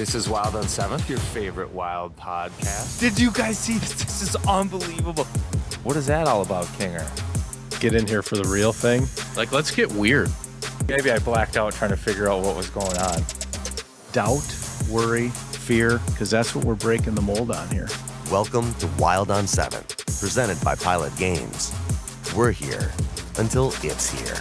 This is Wild on 7th, your favorite Wild podcast. Did you guys see this? This is unbelievable. What is that all about, Kinger? Get in here for the real thing. Like, let's get weird. Maybe I blacked out trying to figure out what was going on. Doubt, worry, fear, because that's what we're breaking the mold on here. Welcome to Wild on 7th, presented by Pilot Games. We're here until it's here.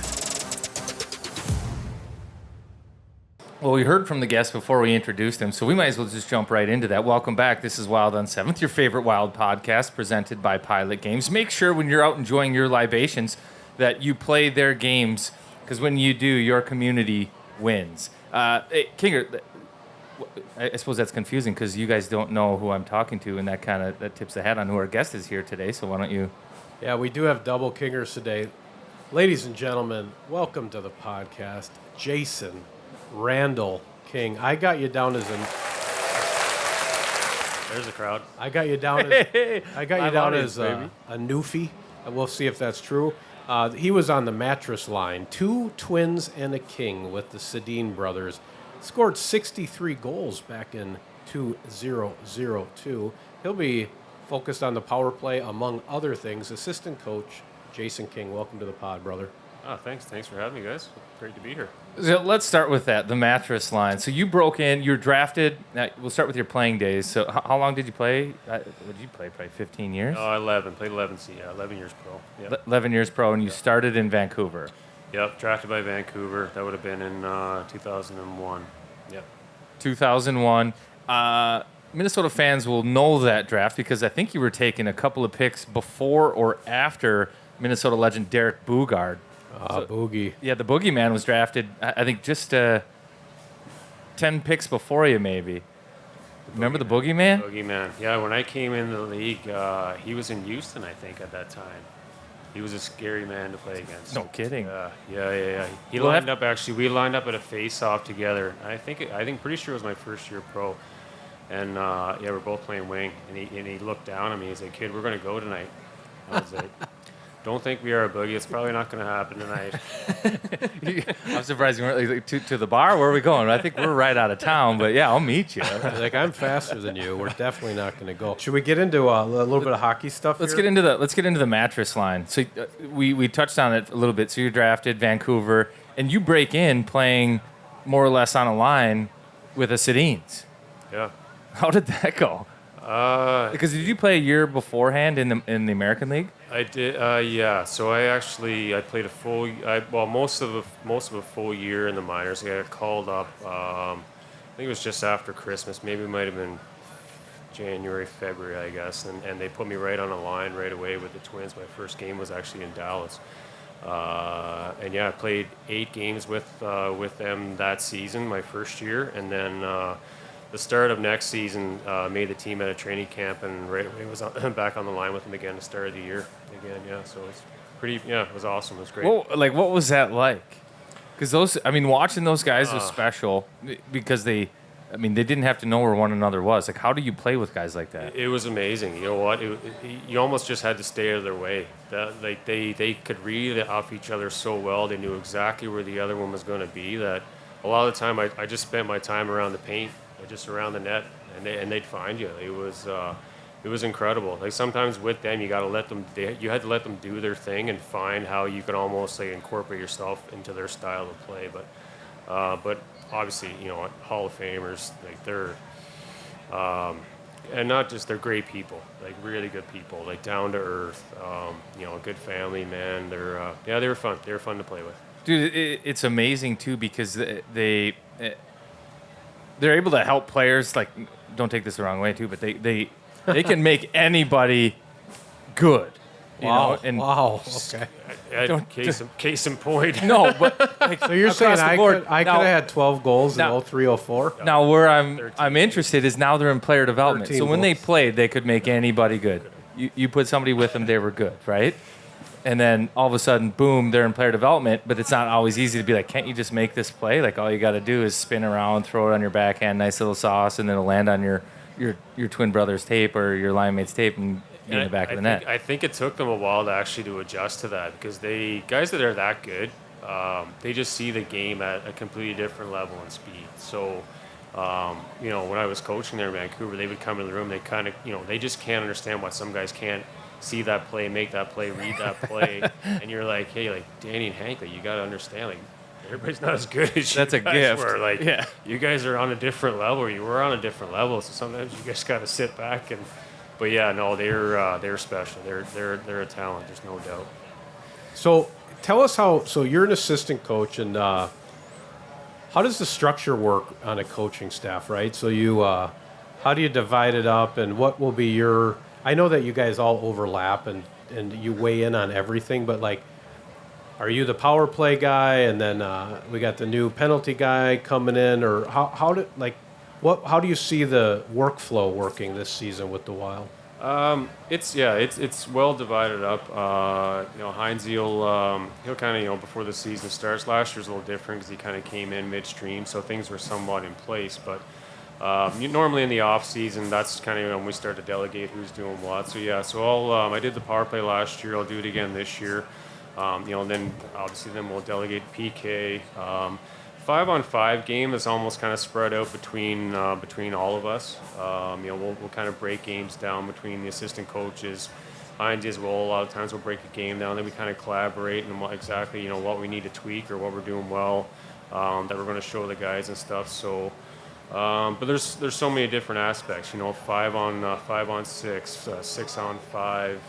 Well, we heard from the guest before we introduced him, so we might as well just jump right into that. Welcome back. This is Wild on 7th, your favorite Wild podcast, presented by Pilot Games. Make sure when you're out enjoying your libations that you play their games, because when you do, your community wins. Hey, Kinger, I suppose that's confusing because you guys don't know who I'm talking to, and that tips the hat on who our guest is here today, so why don't you... Yeah, we do have double Kingers today. Ladies and gentlemen, welcome to the podcast, Jason Randall King. I got you down as There's a crowd. a newfie. We'll see if that's true. He was on the mattress line. 2 twins and a king with the Sedin brothers. Scored 63 goals back in 2002. He'll be focused on the power play, among other things. Assistant coach Jason King, welcome to the pod, brother. Oh, thanks for having me, guys. Great to be here. So let's start with that, the mattress line. So you broke in, you were drafted. We'll start with your playing days. So how long did you play? What did you play? Probably 15 years? 11. Played 11 years pro. Yep. 11 years pro, and you started in Vancouver. Yep, drafted by Vancouver. That would have been in 2001. Yep. 2001. Minnesota fans will know that draft because I think you were taking a couple of picks before or after Minnesota legend Derek Boogaard. Boogie. Yeah, the Boogeyman was drafted, I think, just 10 picks before you, maybe. Remember the Boogeyman? Boogeyman. Yeah, when I came in the league, he was in Houston, I think, at that time. He was a scary man to play against. No kidding. Yeah. We lined up at a face-off together. Pretty sure it was my first year pro. And, we're both playing wing. And he looked down at me. He's like, kid, we're going to go tonight. I was like... Don't think we are a boogie. It's probably not going to happen tonight. I'm surprised you weren't like, to the bar. Where are we going? I think we're right out of town, but yeah, I'll meet you. Like, I'm faster than you. We're definitely not going to go. Should we get into a little bit of hockey stuff? Let's get into the mattress line. So we touched on it a little bit. So you're drafted Vancouver, and you break in playing more or less on a line with the Sedins. Yeah. How did that go? Because did you play a year beforehand in the American League? I did, yeah. So I played most of a full year in the minors. I got called up. I think it was just after Christmas. Maybe it might have been January, February, I guess. And they put me right on a line right away with the Twins. My first game was actually in Dallas. I played 8 games with them that season, my first year, and then. The start of next season made the team at a training camp, and right away was back on the line with them again to start of the year again. Yeah, so it's it was awesome. It was great. Well, what was that like? Because watching those guys was special because they didn't have to know where one another was. Like, how do you play with guys like that? It was amazing. You know what? You almost just had to stay out of their way. They could read off each other so well. They knew exactly where the other one was going to be. That a lot of the time I just spent my time around the paint. Just around the net, and they'd find you. It was incredible. Like, sometimes with them, you got to let them. You had to let them do their thing and find how you could almost incorporate yourself into their style of play. But obviously, Hall of Famers, they're and not just, they're great people, really good people, down to earth. A good family, man. They were fun. They were fun to play with. Dude, it's amazing too because they're able to help players. Don't take this the wrong way too, but they can make anybody good. Wow. Okay. Case in point. No, but so you're saying I could have had 12 goals in 0304? Now where I'm interested is now they're in player development. So when they played, they could make anybody good. You put somebody with them, they were good, right? And then all of a sudden, boom, they're in player development, but it's not always easy to be like, can't you just make this play? All you got to do is spin around, throw it on your backhand, nice little sauce, and then it'll land on your twin brother's tape or your line mate's tape and be in the back of the net. I think it took them a while to adjust to that because guys that are that good, they just see the game at a completely different level and speed. So When I was coaching there in Vancouver, they would come in the room. They kind of, they just can't understand why some guys can't see that play, make that play, read that play, and you're like, hey, like Danny and Hank, like you got to understand, like everybody's not as good as That's you a guys gift. were. Like, Yeah. you guys are on a different level. Or you were on a different level, so sometimes you just got to sit back and. But yeah, no, they're special. They're a talent. There's no doubt. So tell us how. So you're an assistant coach, and how does the structure work on a coaching staff, right? So how do you divide it up, and what will be your? I know that you guys all overlap, and you weigh in on everything, but like, are you the power play guy, and then we got the new penalty guy coming in, or how do you see the workflow working this season with the Wild? It's well divided up. Heinze he'll kind of before the season starts. Last year's a little different because he kind of came in midstream, so things were somewhat in place. But normally in the off season, that's kind of when we start to delegate who's doing what. So I did the power play last year. I'll do it again this year. Then obviously we'll delegate PK. 5-on-5 game is almost kind of spread out between all of us. We'll kind of break games down between the assistant coaches. Heinz as well. A lot of times we'll break a game down, then we kind of collaborate and what we need to tweak or what we're doing well that we're going to show the guys and stuff. So, but there's so many different aspects. 5-on-6, 6-on-5.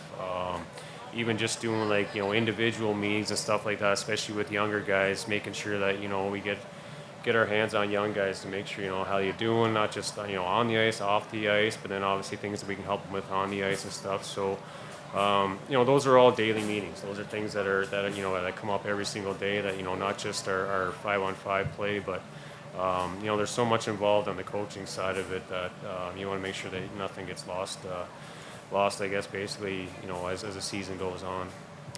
Even just doing individual meetings and stuff like that, especially with younger guys, making sure that we get our hands on young guys to make sure how you're doing, not just on the ice, off the ice, but then obviously things that we can help them with on the ice and stuff. So those are all daily meetings. Those are things that come up every single day. That not just our 5-on-5 play, but there's so much involved on the coaching side of it that you want to make sure that nothing gets lost, I guess, basically, as the season goes on.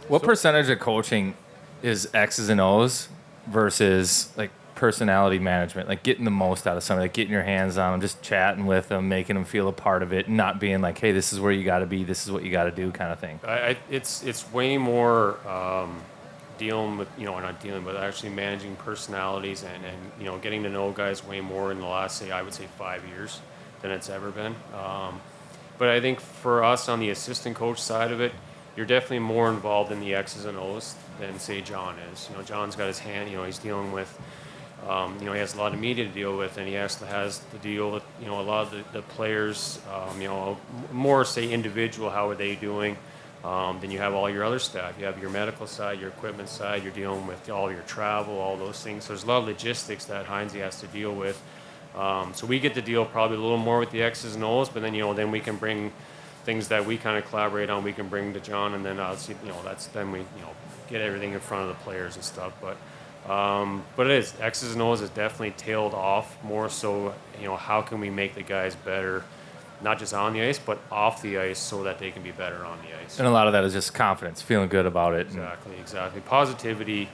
What percentage of coaching is X's and O's versus like personality management, like getting the most out of somebody, like getting your hands on them, just chatting with them, making them feel a part of it, and not being like, hey, this is where you got to be, this is what you got to do, kind of thing? It's way more dealing with, not dealing, but actually managing personalities and getting to know guys way more in the last, I would say 5 years than it's ever been. But I think for us on the assistant coach side of it, you're definitely more involved in the X's and O's than, say, John is. John's got his hand, he's dealing with, he has a lot of media to deal with, and he has to deal with, a lot of the players, more, say, individual, how are they doing. Then you have all your other staff. You have your medical side, your equipment side, you're dealing with all your travel, all those things. So there's a lot of logistics that Heinze has to deal with. So we get to deal probably a little more with the X's and O's, but then then we can bring things that we kind of collaborate on. We can bring to John, and then obviously that's then we get everything in front of the players and stuff. But it is X's and O's is definitely tailed off more so. How can we make the guys better, not just on the ice but off the ice, so that they can be better on the ice. And a lot of that is just confidence, feeling good about it. Exactly. Positivity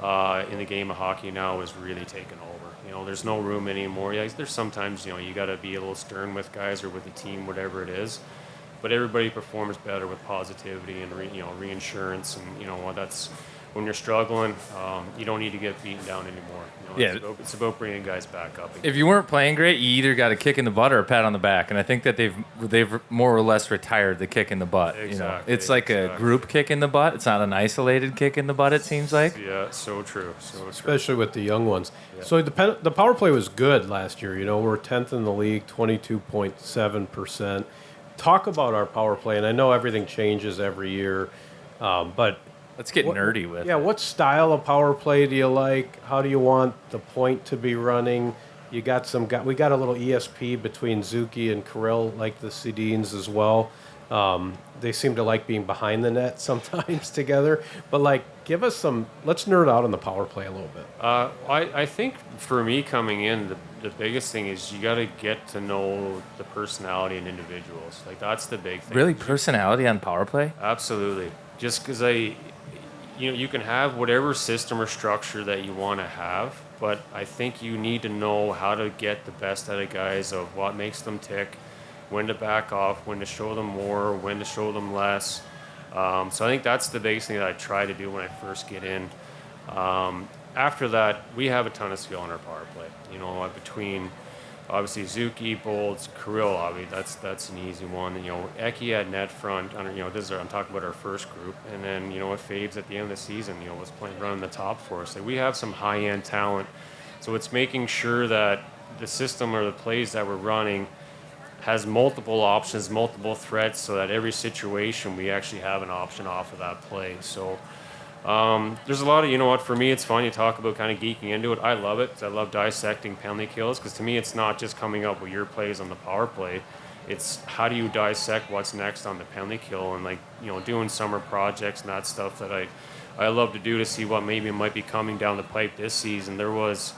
in the game of hockey now is really taken over. There's no room anymore. Yeah, there's sometimes, you got to be a little stern with guys or with the team, whatever it is. But everybody performs better with positivity and reinsurance, and that's when you're struggling. You don't need to get beaten down anymore. It's about bringing guys back up again. If you weren't playing great, you either got a kick in the butt or a pat on the back, and I think that they've more or less retired the kick in the butt. Exactly. It's like a group kick in the butt. It's not an isolated kick in the butt. It seems like. Yeah, so true. Especially with the young ones. Yeah. So the power play was good last year. We're 10th in the league, 22.7%. Talk about our power play, and I know everything changes every year, but let's get nerdy with. Yeah, what style of power play do you like? How do you want the point to be running? We got a little ESP between Zuki and Kirill, like the Sedins as well. They seem to like being behind the net sometimes together. But give us some. Let's nerd out on the power play a little bit. I think for me coming in, the biggest thing is you got to get to know the personality and individuals. That's the big thing. Really, personality on power play? Absolutely. Just because you can have whatever system or structure that you want to have, but I think you need to know how to get the best out of guys, of what makes them tick, when to back off, when to show them more, when to show them less. So I think that's the biggest thing that I try to do when I first get in. After that, we have a ton of skill in our power play. Between Obviously, Zuki, Bolts, Kirill, obviously, that's an easy one. And, Eki at net front, I'm talking about our first group. And then, with Fabes at the end of the season, was running the top for us. Like, we have some high-end talent. So it's making sure that the system or the plays that we're running has multiple options, multiple threats, so that every situation we actually have an option off of that play. So there's a lot of, for me, it's fun. You talk about kind of geeking into it. I love it. 'Cause I love dissecting penalty kills, because to me, it's not just coming up with your plays on the power play. It's how do you dissect what's next on the penalty kill, and doing summer projects and that stuff that I love to do to see what maybe might be coming down the pipe this season. There was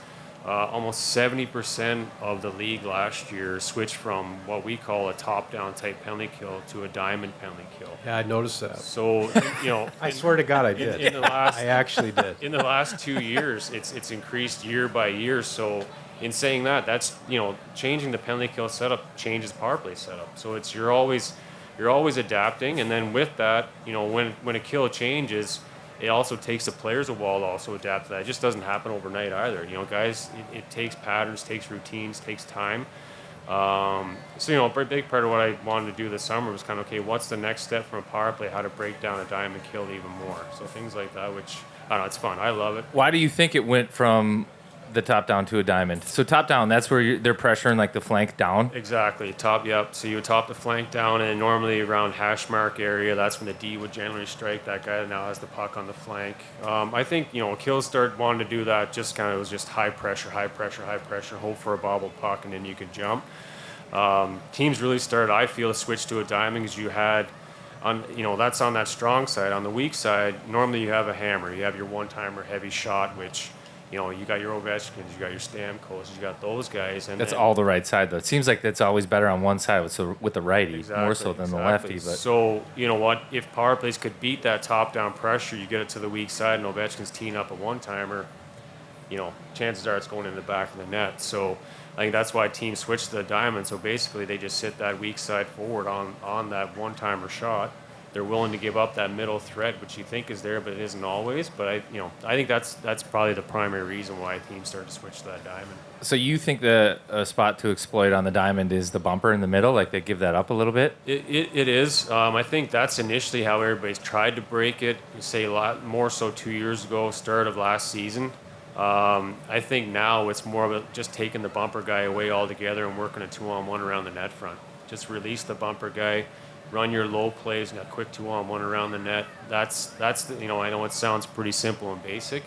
almost 70% of the league last year switched from what we call a top-down type penalty kill to a diamond penalty kill. Yeah, I noticed that. So, I swear to God I did. in the last, I actually did. in the last 2 years, it's increased year by year. So, in saying that, that's changing the penalty kill setup changes power play setup. So you're always adapting, and then with that, when a kill changes, it also takes the players a while to also adapt to that. It just doesn't happen overnight either. Guys, it takes patterns, takes routines, takes time. So, a big part of what I wanted to do this summer was kind of, okay, what's the next step from a power play, how to break down a diamond kill even more. So things like that, which, I don't know, it's fun. I love it. Why do you think it went from the top down to a diamond? So top down, that's where they're pressuring like the flank down? Exactly. Yep. So you would top the flank down, and normally around hash mark area, that's when the D would generally strike that guy that now has the puck on the flank. I think, Kills started wanting to do that, just kind of, it was just high pressure, hope for a bobbled puck, and then you could jump. Teams really started, I feel, to switch to a diamond, because you had, that's on that strong side. On the weak side, normally you have a hammer. You have your one-timer heavy shot, which, you got your Ovechkins, you got your Stamkos, you got those guys. And that's all the right side, though. It seems like that's always better on one side with the righty, more so than the lefty. But so, you know what? If power plays could beat that top-down pressure, you get it to the weak side, and Ovechkin's teeing up a one-timer, chances are it's going in the back of the net. So I think that's why teams switch to the diamond. So basically, they just sit that weak side forward on that one-timer shot. They're willing to give up that middle threat, which you think is there, but it isn't always. But I think that's probably the primary reason why teams start to switch to that diamond. So you think the spot to exploit on the diamond is the bumper in the middle? Like they give that up a little bit? It is. I think that's initially how everybody's tried to break it. You say a lot more so 2 years ago, start of last season. I think now it's more of just taking the bumper guy away altogether and working a 2-on-1 around the net front. Just release the bumper guy. Run your low plays and a quick 2-on-1 around the net. That's I know it sounds pretty simple and basic,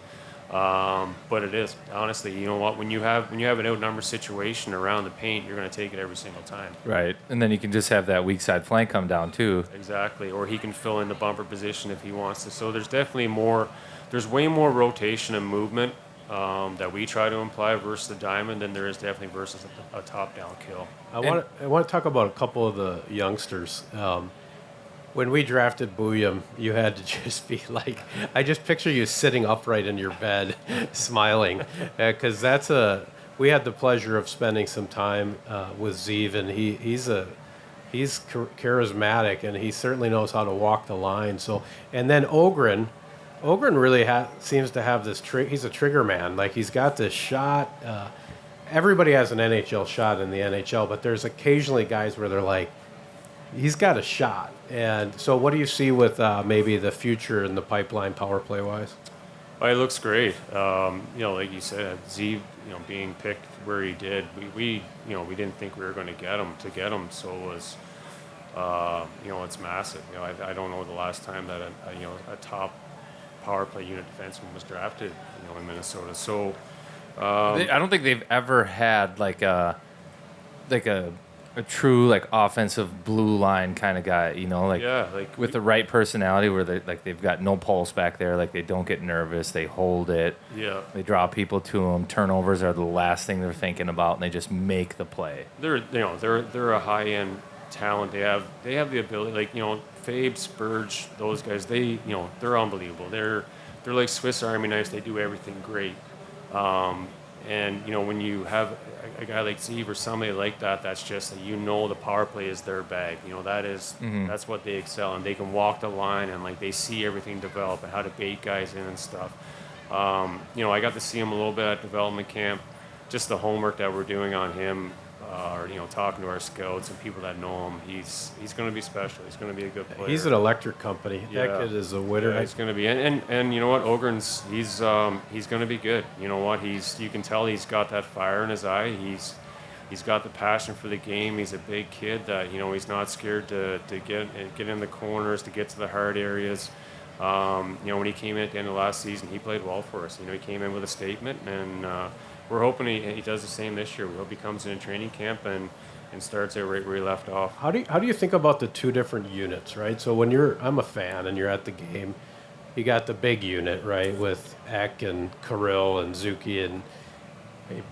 but it is. Honestly, you know what? When you have an outnumbered situation around the paint, you're going to take it every single time. Right, and then you can just have that weak side flank come down too. Exactly, or he can fill in the bumper position if he wants to. So there's definitely more. There's way more rotation and movement that we try to imply versus the diamond than there is definitely versus a top-down kill. I want to talk about a couple of the youngsters. When we drafted Booyam, you had to just be like, I just picture you sitting upright in your bed, smiling, because we had the pleasure of spending some time with Zeev, and he's charismatic, and he certainly knows how to walk the line. So, and then Ogren really seems to have this he's a trigger man. Like he's got this shot. Everybody has an NHL shot in the NHL, but there's occasionally guys where they're like, he's got a shot. And so what do you see with maybe the future in the pipeline power play wise? Well, it looks great. Like you said, Zeev, being picked where he did, we didn't think we were going to get him. So it was, it's massive. I don't know the last time that a top power play unit defenseman was drafted, in Minnesota. So I don't think they've ever had like a true like offensive blue line kind of guy, with the right personality where they've got no pulse back there, like they don't get nervous, they hold it, they draw people to them. Turnovers are the last thing they're thinking about, and they just make the play. They're a high end talent. They have the ability, Fabe, Spurge, those guys. They're unbelievable. They're like Swiss Army knives. They do everything great. And when you have a guy like Zeev or somebody like that, that's just the power play is their bag. That's what they excel in. They can walk the line and they see everything develop and how to bait guys in and stuff. I got to see him a little bit at development camp. Just the homework that we're doing on him. or talking to our scouts and people that know him, he's going to be special. He's going to be a good player. He's an electric company. Yeah. That kid is a winner. Yeah, he's going to be, and you know what, Ogren's he's going to be good. You know what, you can tell he's got that fire in his eye. He's got the passion for the game. He's a big kid that he's not scared to get in the corners, to get to the hard areas. When he came in at the end of last season, he played well for us. He came in with a statement, and we're hoping he does the same this year. We hope he comes in training camp and starts out right where he left off. How do you think about the two different units, right? So when I'm a fan and you're at the game, you got the big unit, right, with Eck and Kirill and Zuki and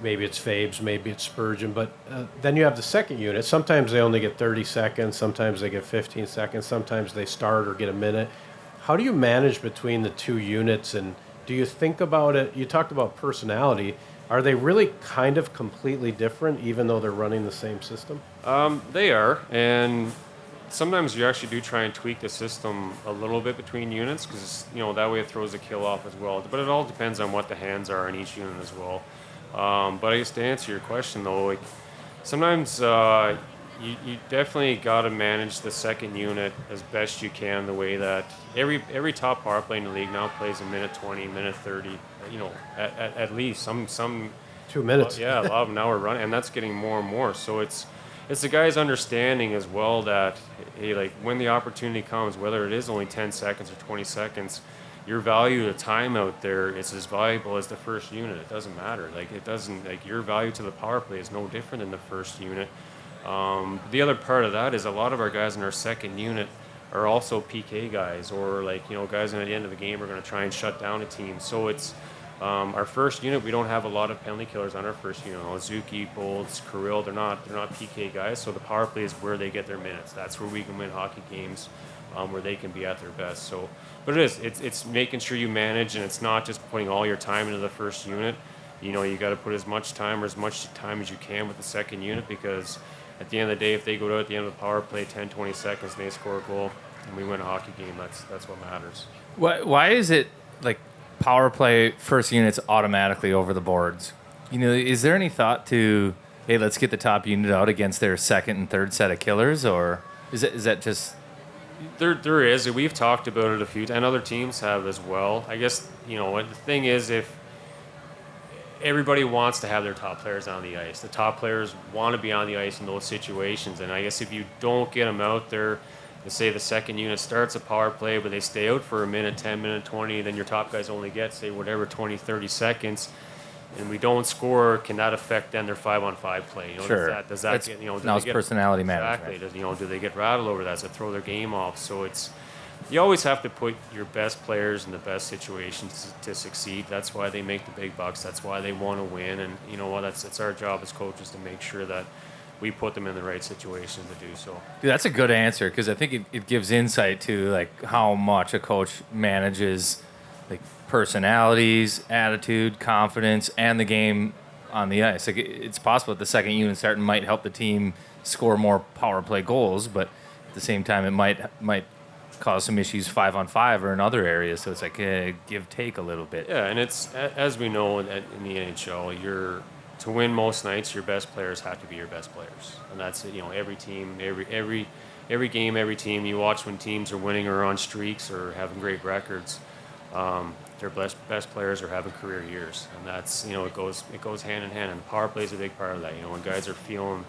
maybe it's Fabes, maybe it's Spurgeon, but then you have the second unit. Sometimes they only get 30 seconds, sometimes they get 15 seconds, sometimes they start or get a minute. How do you manage between the two units, and do you think about it? You talked about personality. Are they really kind of completely different, even though they're running the same system? They are, and sometimes you actually do try and tweak the system a little bit between units because that way it throws a kill off as well. But it all depends on what the hands are in each unit as well. But I guess to answer your question though, like sometimes you definitely got to manage the second unit as best you can. The way that every top power play in the league now plays a minute 20, minute 30. At least some 2 minutes. Yeah, a lot of them now are running, and that's getting more and more. So it's the guys understanding as well that hey, like when the opportunity comes, whether it is only 10 seconds or 20 seconds, your value to time out there is as valuable as the first unit. It doesn't matter. Like it doesn't like your value to the power play is no different than the first unit. The other part of that is a lot of our guys in our second unit are also PK guys, or guys at the end of the game are going to try and shut down a team. So it's our first unit. We don't have a lot of penalty killers on our first unit. Zuki, Bolts, Kirill, they're not PK guys. So the power play is where they get their minutes. That's where we can win hockey games, where they can be at their best. So, but it's making sure you manage, and it's not just putting all your time into the first unit. You got to put as much time as you can with the second unit, because at the end of the day, if they go out at the end of the power play 10, 20 seconds and they score a goal and we win a hockey game, that's what matters. Why is it like power play first units automatically over the boards? Is there any thought to, hey, let's get the top unit out against their second and third set of killers, or is that just... There is. We've talked about it a few times, and other teams have as well. I guess, the thing is, if everybody wants to have their top players on the ice. The top players want to be on the ice in those situations. And I guess if you don't get them out there, let's say the second unit starts a power play, but they stay out for a minute, 10 minute, 20, then your top guys only get, say, whatever, 20, 30 seconds, and we don't score, can that affect then their 5-on-5 play? Sure. Does that get, now it's personality management. Exactly. Do they get rattled over that? Does it throw their game off? So you always have to put your best players in the best situations to succeed. That's why they make the big bucks. That's why they want to win. And you know what? It's our job as coaches to make sure that we put them in the right situation to do so. Dude, that's a good answer, because I think it gives insight to like how much a coach manages like personalities, attitude, confidence, and the game on the ice. Like it's possible that the second unit starting might help the team score more power play goals, but at the same time it might cause some issues 5-on-5 or in other areas. So it's like a give take a little bit. Yeah, and it's, as we know in the NHL, to win most nights, your best players have to be your best players, and that's every team, every game, every team. You watch when teams are winning or on streaks or having great records. Their best players are having career years, and that's it goes hand in hand. And the power play is a big part of that. When guys are feeling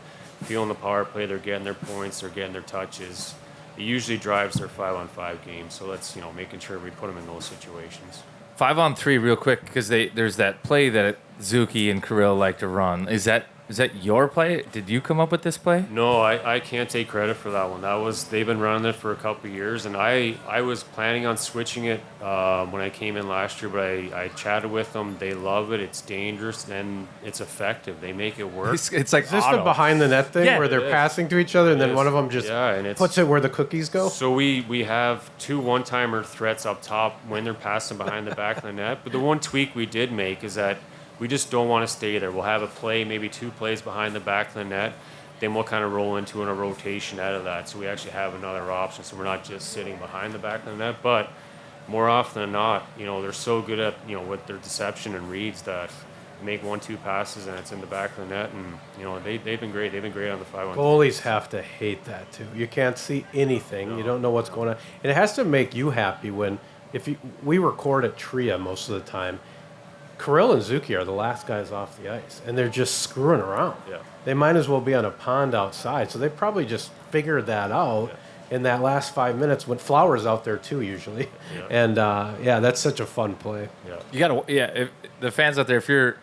the power play, they're getting their points, they're getting their touches. It usually drives their 5-on-5 game. So that's making sure we put them in those situations. 5-on-3 real quick, because there's that play that Zuki and Kirill like to run. Is that your play? Did you come up with this play? No, I can't take credit for that one. They've been running it for a couple of years, and I was planning on switching it when I came in last year, but I chatted with them. They love it. It's dangerous, and it's effective. They make it work. It's like Is this the behind the net thing where they're passing to each other and then one of them just puts it where the cookies go? So we have 2 one-timer threats up top when they're passing behind the back of the net. But the one tweak we did make is that we just don't want to stay there. We'll have a play, maybe 2 plays behind the back of the net. Then we'll kind of roll into a rotation out of that. So we actually have another option. So we're not just sitting behind the back of the net. But more often than not, they're so good at, with their deception and reads that make 1-2 passes, and it's in the back of the net. And they've been great. They've been great on the 5-on-3. Goalies have to hate that too. You can't see anything. You don't know what's going on, and it has to make you happy when we record at Tria most of the time. Kirill and Zuki are the last guys off the ice, and they're just screwing around. Yeah. They might as well be on a pond outside. So they probably just figured that out in that last 5 minutes when Flowers out there too usually. Yeah. And that's such a fun play. Yeah. You gotta, if the fans out there, if you're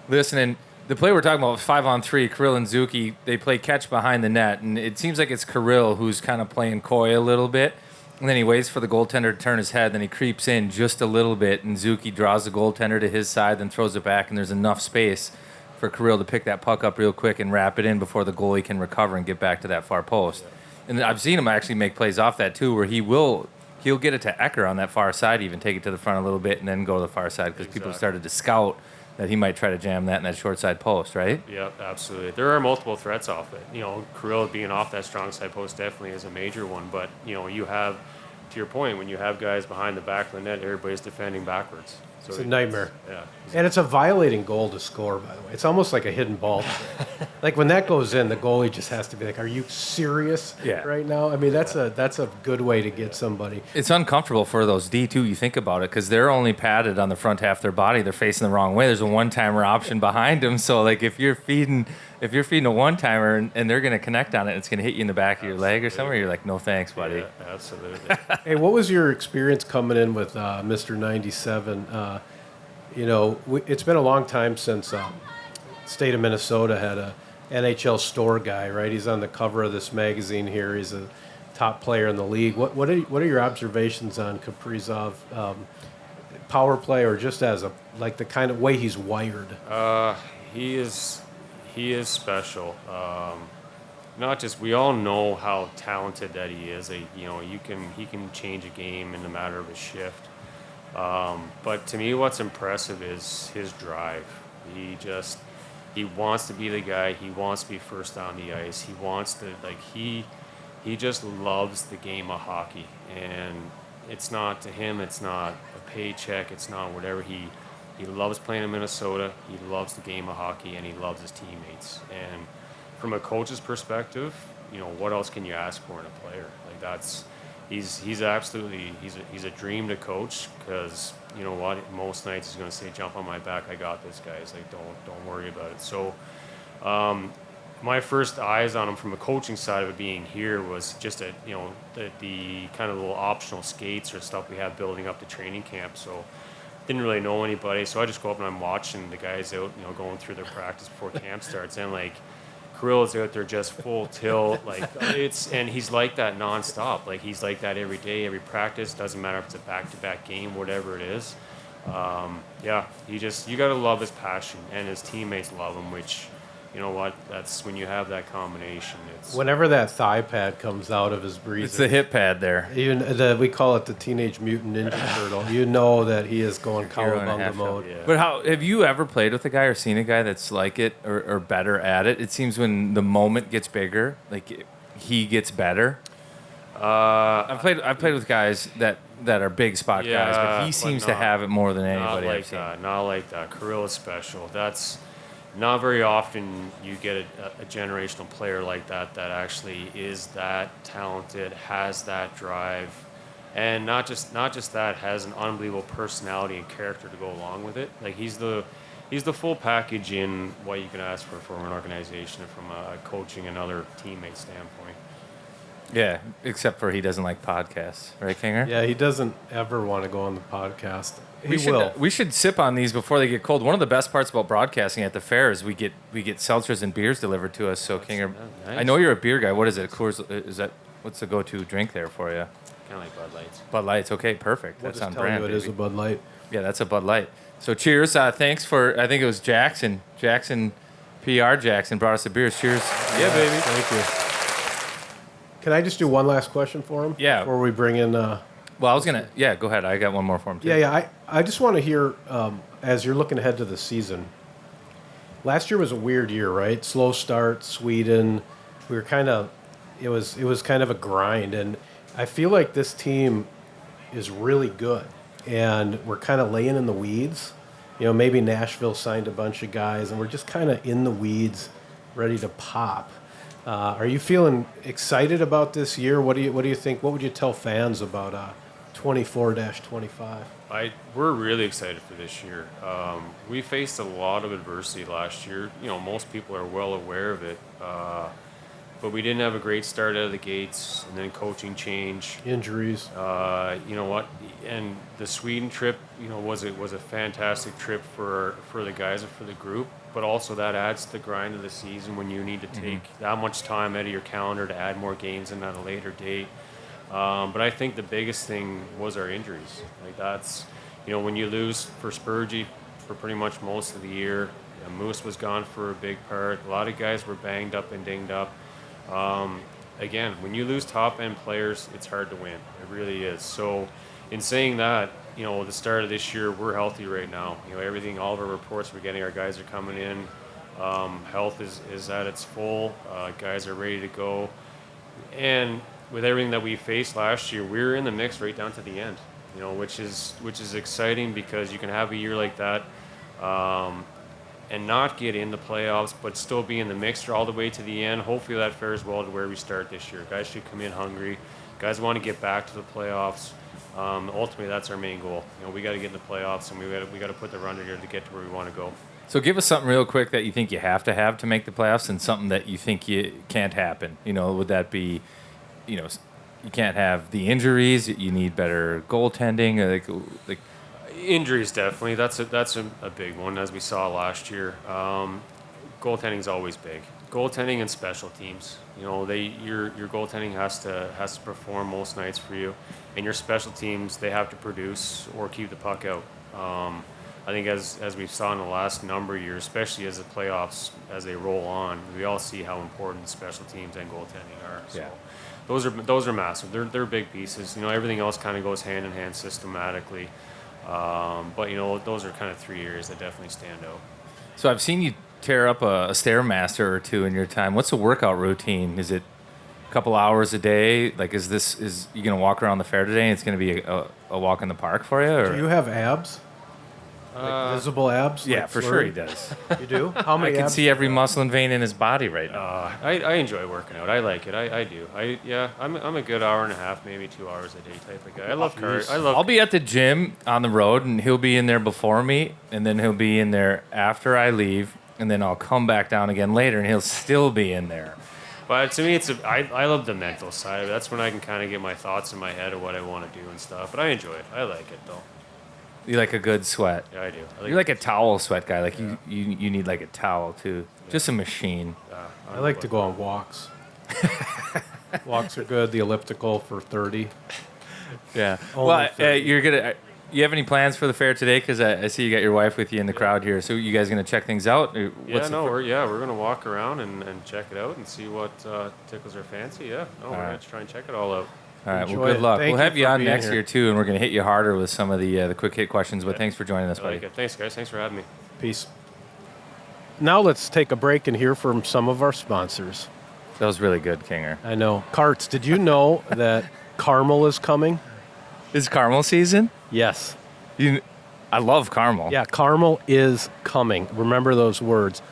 listening, the play we're talking about was 5-on-3. Kirill and Zuki, they play catch behind the net, and it seems like it's Kirill who's kind of playing coy a little bit. And then he waits for the goaltender to turn his head. Then he creeps in just a little bit, and Zuki draws the goaltender to his side, then throws it back, and there's enough space for Kirill to pick that puck up real quick and wrap it in before the goalie can recover and get back to that far post. Yeah. And I've seen him actually make plays off that too, where he'll get it to Ecker on that far side, even take it to the front a little bit, and then go to the far side because people started to scout that he might try to jam that in that short side post, right? Yeah, absolutely. There are multiple threats off it. Kirill being off that strong side post definitely is a major one, but you have, to your point, when you have guys behind the back of the net, everybody's defending backwards. So it's a nightmare. Yeah. And it's a violating goal to score, by the way. It's almost like a hidden ball. Like when that goes in, the goalie just has to be like, "Are you serious right now?" I mean, that's a good way to get somebody. It's uncomfortable for those D2, you think about it, because they're only padded on the front half of their body. They're facing the wrong way. There's a one-timer option behind them. So, like, if you're feeding a one-timer and they're going to connect on it, it's going to hit you in the back of your leg or somewhere, you're like, no thanks, buddy. Yeah, absolutely. Hey, what was your experience coming in with Mr. 97? It's been a long time since state of Minnesota had a NHL store guy, right? He's on the cover of this magazine here. He's a top player in the league. What are your observations on Kaprizov, power play, or just as the kind of way he's wired? He is special. Not just, we all know how talented that he is. He can change a game in a matter of a shift. But to me, what's impressive is his drive. He wants to be the guy. He wants to be first on the ice. He wants to, he just loves the game of hockey. And it's not, to him, it's not a paycheck. It's not whatever. He loves playing in Minnesota. He loves the game of hockey, and he loves his teammates. And from a coach's perspective, what else can you ask for in a player? He's absolutely he's a dream to coach, because you know what, most nights he's going to say, "Jump on my back, I got this, guys. Don't worry about it." So my first eyes on him from a coaching side of it being here was just the kind of little optional skates or stuff we have building up the training camp. So didn't really know anybody, so I just go up and I'm watching the guys out, going through their practice before camp starts, and Kirill is out there just full tilt, and he's like that nonstop. He's like that every day, every practice. Doesn't matter if it's a back-to-back game, whatever it is. You got to love his passion, and his teammates love him. Which, you know what? That's when you have that combination. Whenever that thigh pad comes out of his breather, it's the hip pad there. Even we call it the Teenage Mutant Ninja Turtle. You know that he is going cowabunga mode. Yeah. But have you ever played with a guy or seen a guy that's like it or better at it? It seems when the moment gets bigger, he gets better. I've played with guys that are big spot guys, but he seems to have it more than anybody I've seen. Not like that. Kirill is special. That's not very often you get a generational player like that actually is that talented, has that drive, and not just that, has an unbelievable personality and character to go along with it. He's the full package in what you can ask for an organization from a coaching and other teammate standpoint. Yeah, except for he doesn't like podcasts, right, Kinger? Yeah, he doesn't ever want to go on the podcast. We should sip on these before they get cold. One of the best parts about broadcasting at the fair is we get seltzers and beers delivered to us. So Kinger, nice. I know you're a beer guy. What is it? What's the go-to drink there for you? Kind of like Bud Lights. Bud Lights, okay, perfect. That's on brand. It is a Bud Light. Yeah, that's a Bud Light. So cheers. Thanks for, I think it was Jackson, PR Jackson brought us the beers. Cheers. Yeah, baby. Thank you. Can I just do one last question for him? Yeah. Before we bring in... Well, I was going to... Yeah, go ahead. I got one more for him, too. Yeah. I just want to hear, as you're looking ahead to the season, last year was a weird year, right? Slow start, Sweden. We were kind of... It was kind of a grind. And I feel like this team is really good. And we're kind of laying in the weeds. maybe Nashville signed a bunch of guys, and we're just kind of in the weeds, ready to pop. Are you feeling excited about this year? What do you think? What would you tell fans about 24-25? We're really excited for this year. We faced a lot of adversity last year. Most people are well aware of it. But we didn't have a great start out of the gates, and then coaching change. Injuries. You know what? And the Sweden trip, was a fantastic trip for the guys and for the group. But also that adds to the grind of the season when you need to take that much time out of your calendar to add more games in at a later date. But I think the biggest thing was our injuries. Like that's, when you lose for Spurgey for pretty much most of the year, Moose was gone for a big part. A lot of guys were banged up and dinged up. Again, when you lose top-end players, it's hard to win. It really is. So in saying that, the start of this year, we're healthy right now. Everything, all of our reports we're getting, our guys are coming in. Health is at its full. Guys are ready to go. And with everything that we faced last year, we were in the mix right down to the end, which is exciting because you can have a year like that and not get in the playoffs, but still be in the mixture all the way to the end. Hopefully that fares well to where we start this year. Guys should come in hungry. Guys want to get back to the playoffs. Ultimately, that's our main goal. We got to get in the playoffs, and we got to put the run in here to get to where we want to go. So give us something real quick that you think you have to make the playoffs, and something that you think you can't happen. Would that be, you can't have the injuries. You need better goaltending. Like injuries, definitely. That's a big one, as we saw last year. Goaltending is always big. Goaltending and special teams. Your goaltending has to perform most nights for you, and your special teams, they have to produce or keep the puck out. I think as we saw in the last number of years, especially as the playoffs as they roll on, we all see how important special teams and goaltending are. So those are massive. They're big pieces. Everything else kind of goes hand in hand systematically. But those are kind of 3 areas that definitely stand out. So I've seen you tear up a Stairmaster or two in your time. What's the workout routine? Is it a couple hours a day? Like, is you gonna walk around the fair today and it's gonna be a walk in the park for you? Or? Do you have abs? Like visible abs? Yeah, like for flurry? sure he does. You do? How many I can abs? see every muscle and vein in his body right now. I enjoy working out. I like it. I do. I'm a good hour and a half, maybe 2 hours a day type of guy. I love cars. I'll be at the gym on the road, and he'll be in there before me, and then he'll be in there after I leave, and then I'll come back down again later, and he'll still be in there. But to me, I love the mental side of it. That's when I can kind of get my thoughts in my head of what I want to do and stuff. But I enjoy it. I like it, though. You like a good sweat. Yeah, I do. You're like a towel sweat guy. Like you need like a towel too. Yeah. Just a machine. I like to go on walks. Walks are good. The elliptical for 30. Yeah. Only Well, 30. you're gonna. You have any plans for the fair today? Because I see you got your wife with you in the crowd here. So you guys gonna check things out? We're gonna walk around and check it out and see what tickles our fancy. Yeah. We're gonna try and check it all out. All right. Enjoy Well, good it. luck. Thank We'll have you you for on being next here. year too, and we're gonna hit you harder with some of the quick hit questions. But thanks for joining us, I buddy. like it. Thanks, guys. Thanks for having me. Peace. Now let's take a break and hear from some of our sponsors. That was really good, Kinger. I know. Carts, did you know that caramel is coming? Is caramel season? Yes. I love caramel. Yeah, caramel is coming. Remember those words.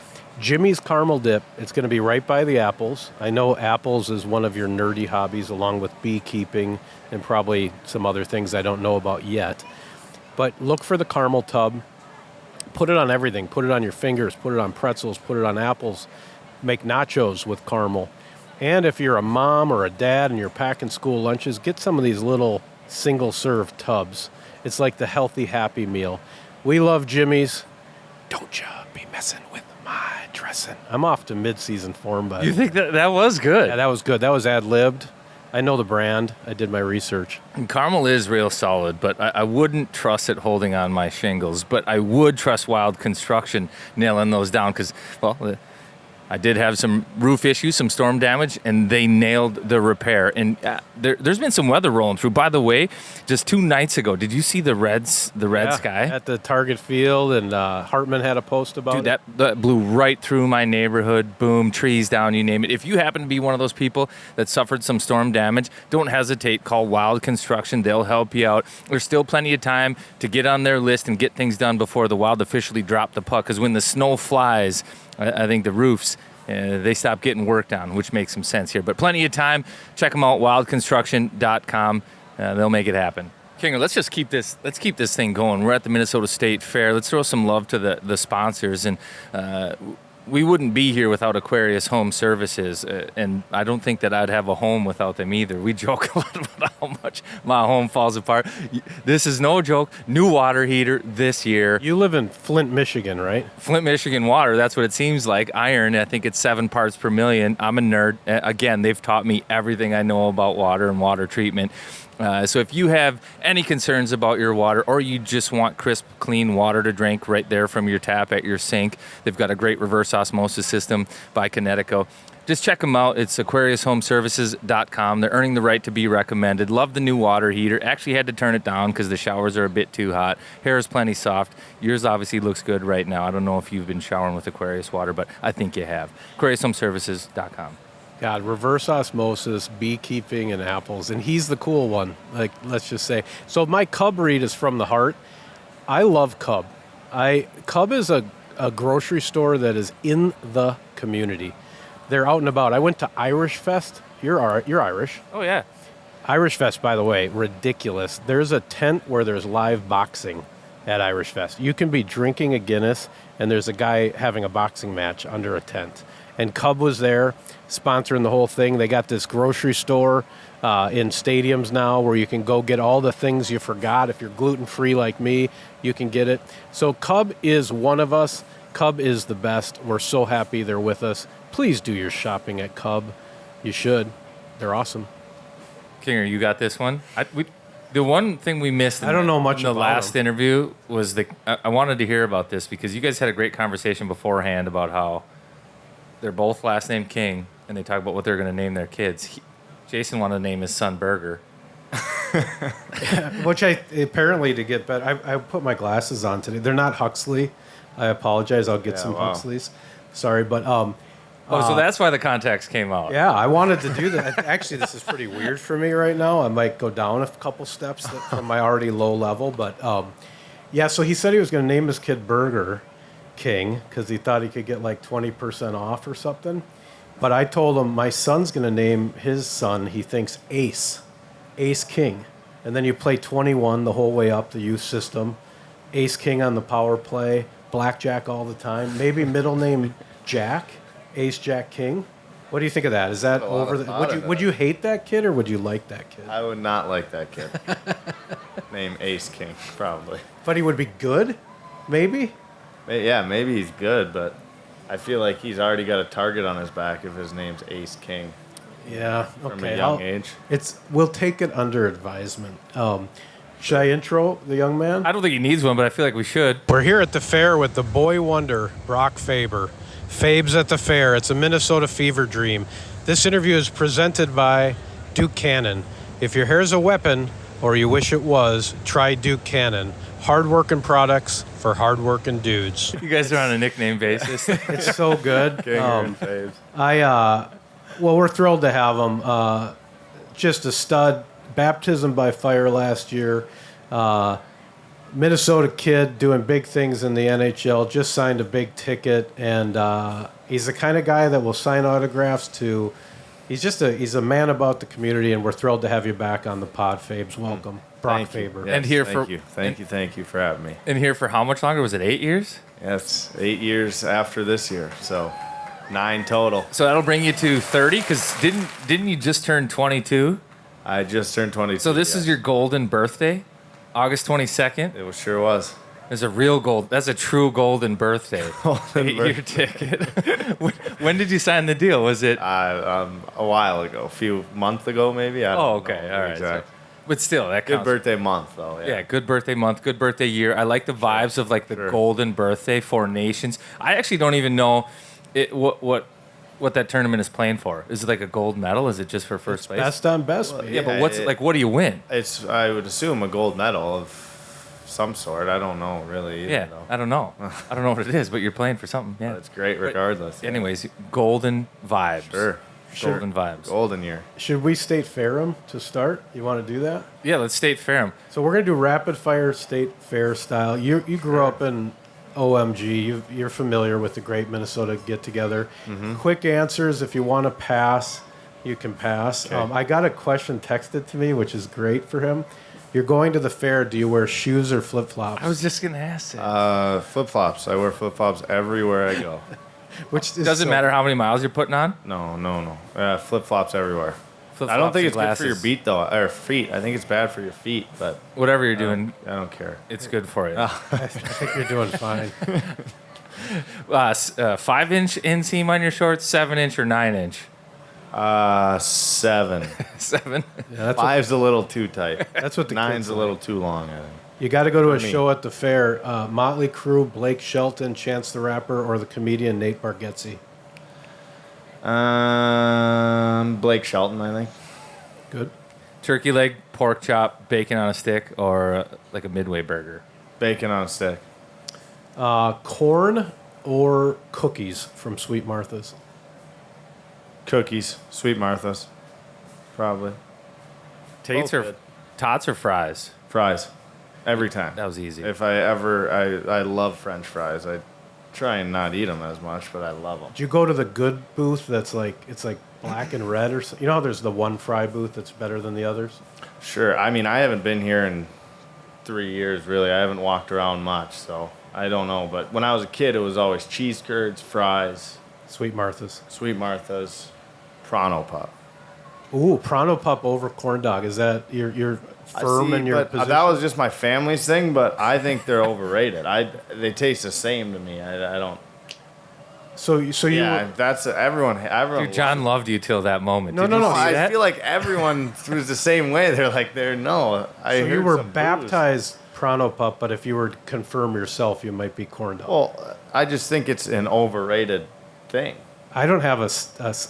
Jimmy's Caramel Dip, it's going to be right by the apples. I know apples is one of your nerdy hobbies along with beekeeping and probably some other things I don't know about yet. But look for the caramel tub. Put it on everything. Put it on your fingers. Put it on pretzels. Put it on apples. Make nachos with caramel. And if you're a mom or a dad and you're packing school lunches, get some of these little single-serve tubs. It's like the healthy, happy meal. We love Jimmy's. Don't you be messing with my dressing. I'm off to mid-season form, but You think that was good? yeah, that was good. That was ad-libbed. I know the brand. I did my research. And caramel is real solid, but I wouldn't trust it holding on my shingles. But I would trust Wild Construction nailing those down because, well, I did have some roof issues, some storm damage, and they nailed the repair. And there's been some weather rolling through. By the way, just 2 nights ago, did you see the red sky? At the Target field, and Hartman had a post about it. That blew right through my neighborhood. Boom, trees down, you name it. If you happen to be one of those people that suffered some storm damage, don't hesitate. Call Wild Construction. They'll help you out. There's still plenty of time to get on their list and get things done before the Wild officially drop the puck. Because when the snow flies, I think the roofs, they stop getting worked on, which makes some sense here. But plenty of time. Check them out, wildconstruction.com. They'll make it happen. Kinger, let's keep this thing going. We're at the Minnesota State Fair. Let's throw some love to the sponsors. And we wouldn't be here without Aquarius Home Services, and I don't think that I'd have a home without them either. We joke a lot about how much my home falls apart. This is no joke. New water heater this year. You live in Flint, Michigan, right? Flint, Michigan water, that's what it seems like. Iron, I think it's 7 parts per million. I'm a nerd. Again, they've taught me everything I know about water and water treatment. So if you have any concerns about your water, or you just want crisp, clean water to drink right there from your tap at your sink, they've got a great reverse osmosis system by Connecticut. Just check them out. It's aquariushomeservices.com. They're earning the right to be recommended. Love the new water heater. Actually had to turn it down because the showers are a bit too hot. Hair is plenty soft. Yours obviously looks good right now. I don't know if you've been showering with Aquarius water, but I think you have. aquariushomeservices.com. God, reverse osmosis, beekeeping, and apples. And he's the cool one, like, let's just say. So my Cub read is from the heart. I love Cub. Cub is a grocery store that is in the community. They're out and about. I went to Irish Fest. You're Irish. Oh, yeah. Irish Fest, by the way, ridiculous. There's a tent where there's live boxing at Irish Fest. You can be drinking a Guinness, and there's a guy having a boxing match under a tent. And Cub was there sponsoring the whole thing. They got this grocery store in stadiums now where you can go get all the things you forgot. If you're gluten-free like me, you can get it. So Cub is one of us. Cub is the best. We're so happy they're with us. Please do your shopping at Cub. You should. They're awesome. Kinger, you got this one? The one thing we missed I don't know much in the about last them. interview was I wanted to hear about this because you guys had a great conversation beforehand about how they're both last name King, and they talk about what they're going to name their kids. Jason wanted to name his son Burger. Which apparently to get better, I put my glasses on today. They're not Huxley. I apologize. I'll get some Huxleys. Sorry, but so that's why the contacts came out. yeah, I wanted to do that. Actually, this is pretty weird for me right now. I might go down a couple steps from my already low level, but yeah. So he said he was going to name his kid Burger King because he thought he could get like 20% off or something. But I told him my son's going to name his son, he thinks Ace King. And then you play 21 the whole way up the youth system. Ace King on the power play, blackjack all the time. Maybe middle name Jack, Ace Jack King. What do you think of that? Is that over the... Would you hate that kid or would you like that kid? I would not like that kid. Name Ace King, probably. But he would be good? Maybe? Yeah, maybe he's good, but I feel like he's already got a target on his back if his name's Ace King. Yeah, okay. From a young age. We'll take it under advisement. Should I intro the young man? I don't think he needs one, but I feel like we should. We're here at the fair with the boy wonder, Brock Faber. Fabes at the fair. It's a Minnesota fever dream. This interview is presented by Duke Cannon. If your hair's a weapon, or you wish it was, try Duke Cannon. Hard-working products for hard-working dudes. You guys are on a nickname basis. It's so good. Kinger and Faves. Well, we're thrilled to have him. Just a stud. Baptism by fire last year. Minnesota kid doing big things in the NHL. Just signed a big ticket, and he's the kind of guy that will sign autographs to. He's a man about the community, and we're thrilled to have you back on the pod, Fabes. Welcome, Brock Faber. And here for Thank you for having me. And here for how much longer? Was it 8 years? Yes, 8 years after this year, so 9 total. So that'll bring you to 30. Because didn't you just turn 22? I just turned 22. So this is your golden birthday, August 22nd. It sure was. That's a true golden birthday. 8-year ticket. When did you sign the deal? Was it A while ago, a few months ago, maybe. I don't know All right. exactly. But still, that Good counts. birthday month, though. Yeah, good birthday month, good birthday year. I like the vibes of like the golden birthday for nations. I actually don't even know what what that tournament is playing for? Is it like a gold medal? Is it just for first place? Best on best. Well, baby. Yeah, but what do you win? It's, I would assume, a gold medal of some sort. I don't know, really. Either, Yeah, though. I don't know. I don't know what it is, but you're playing for something. Yeah, But it's great regardless. yeah. Anyways, golden vibes. Sure. Golden vibes. Golden year. Should we state fair 'em to start? You want to do that? Yeah, let's state fair 'em. So we're gonna do rapid fire state fair style. You grew up in OMG. You're familiar with the Great Minnesota Get Together. Quick answers. If you want to pass, you can pass. Okay. I got a question texted to me, which is great for him. You're going to the fair. Do you wear shoes or flip flops? I was just gonna ask that. Flip flops. I wear flip flops everywhere I go. Which is Doesn't so- matter how many miles you're putting on. No. Flip flops everywhere. Flip-flops I don't think and it's good for your glasses. beat though, or feet. I think it's bad for your feet, but Whatever you're doing, I don't care. it's good for you. I think you're doing fine. 5-inch inseam on your shorts, 7-inch or 9-inch. 7. 7. Yeah, that's what, 5's a little too tight. that's what the 9's kids a little too long, I think. You got to go to a me. show at the fair. Motley Crue, Blake Shelton, Chance the Rapper, or the comedian Nate Bargatze. Blake Shelton, I think. Good. Turkey leg, pork chop, bacon on a stick, or like a Midway burger. Bacon on a stick. Corn or cookies from Sweet Martha's. Cookies. Sweet Martha's. Probably. Tates Both or good. tots or fries? Fries. Every time. That was easy. If I ever, I love French fries. I try and not eat them as much, but I love them. Did you go to the good booth that's like, it's like black and red or something? You know how there's the one fry booth that's better than the others? Sure. I mean, I haven't been here in 3 years, really. I haven't walked around much, so I don't know. But when I was a kid, it was always cheese curds, fries, Sweet Martha's. Sweet Martha's, Pronto Pup. Ooh, Pronto Pup over corn dog. Is that you're firm in your but position? that was just my family's thing, but I think they're overrated. They taste the same to me. I don't. So you Yeah, that's everyone. Dude, John loved you till that moment. No, Did no, you no, see I that? feel like everyone was the same way. They're like, no. I so you heard were some booze. baptized Pronto Pup, but if you were to confirm yourself, you might be corn dog. Well, I just think it's an overrated thing. I don't have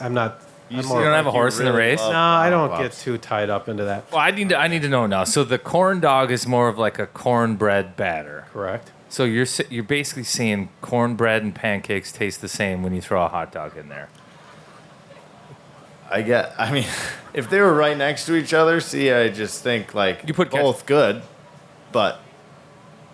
I'm not. I'm You more- don't have a horse in the race? No, I don't get too tied up into that. Well, I need to know now. So the corn dog is more of like a cornbread batter. Correct. So you're basically seeing cornbread and pancakes taste the same when you throw a hot dog in there. I mean, if they were right next to each other, I just think like You put both good, but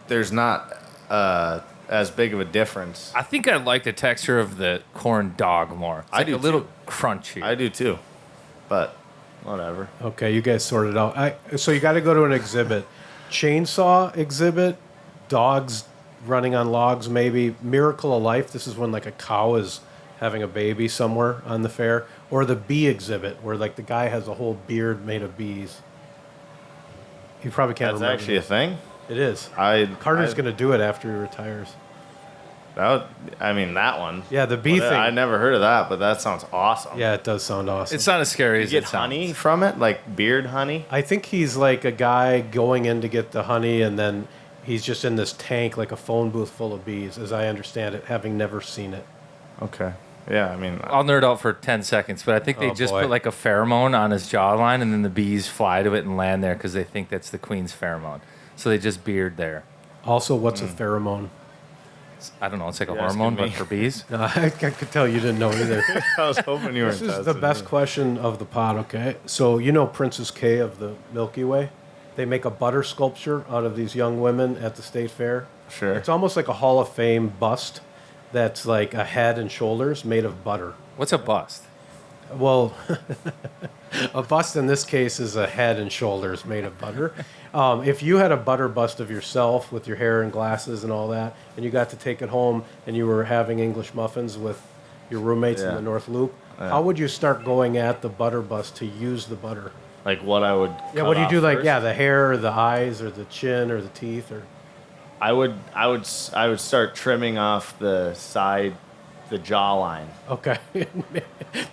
there's not as big of a difference. I think I like the texture of the corn dog more. It's I like do a little too. crunchy. I do too, but whatever. Okay, you guys sorted out. So you got to go to an exhibit, chainsaw exhibit, dogs running on logs, maybe Miracle of Life. This is when like a cow is having a baby somewhere on the fair, or the bee exhibit where like the guy has a whole beard made of bees. You probably can't That's remember. actually a thing. It is. I- Carter's going to do it after he retires. That one. Yeah, the bee Well, thing. I never heard of that, but that sounds awesome. Yeah, it does sound awesome. It's not as scary You as get it sounds. honey from it, like beard honey. I think he's like a guy going in to get the honey, and then he's just in this tank, like a phone booth full of bees, as I understand it, having never seen it. Okay. Yeah, I mean, I'll nerd out for 10 seconds, but I think they Oh, just boy. put like a pheromone on his jawline, and then the bees fly to it and land there because they think that's the queen's pheromone. So they just beard there. Also, what's a pheromone? I don't know. It's like a You're asking hormone, but me. for bees. No, I could tell you didn't know either. I was hoping you were. This is the best question of the pod, okay? So, you know Princess K of the Milky Way? They make a butter sculpture out of these young women at the state fair. Sure. It's almost like a Hall of Fame bust that's like a head and shoulders made of butter. What's a bust? Well, a bust in this case is a head and shoulders made of butter. If you had a butter bust of yourself with your hair and glasses and all that, and you got to take it home and you were having English muffins with your roommates in Yeah. the North Loop, how would you start going at the butter bust to use the butter? Like what I would. Yeah, cut what do you off do? Like, first? yeah, the hair or the eyes or the chin or the teeth or. I would start trimming off the side, the jawline. Okay,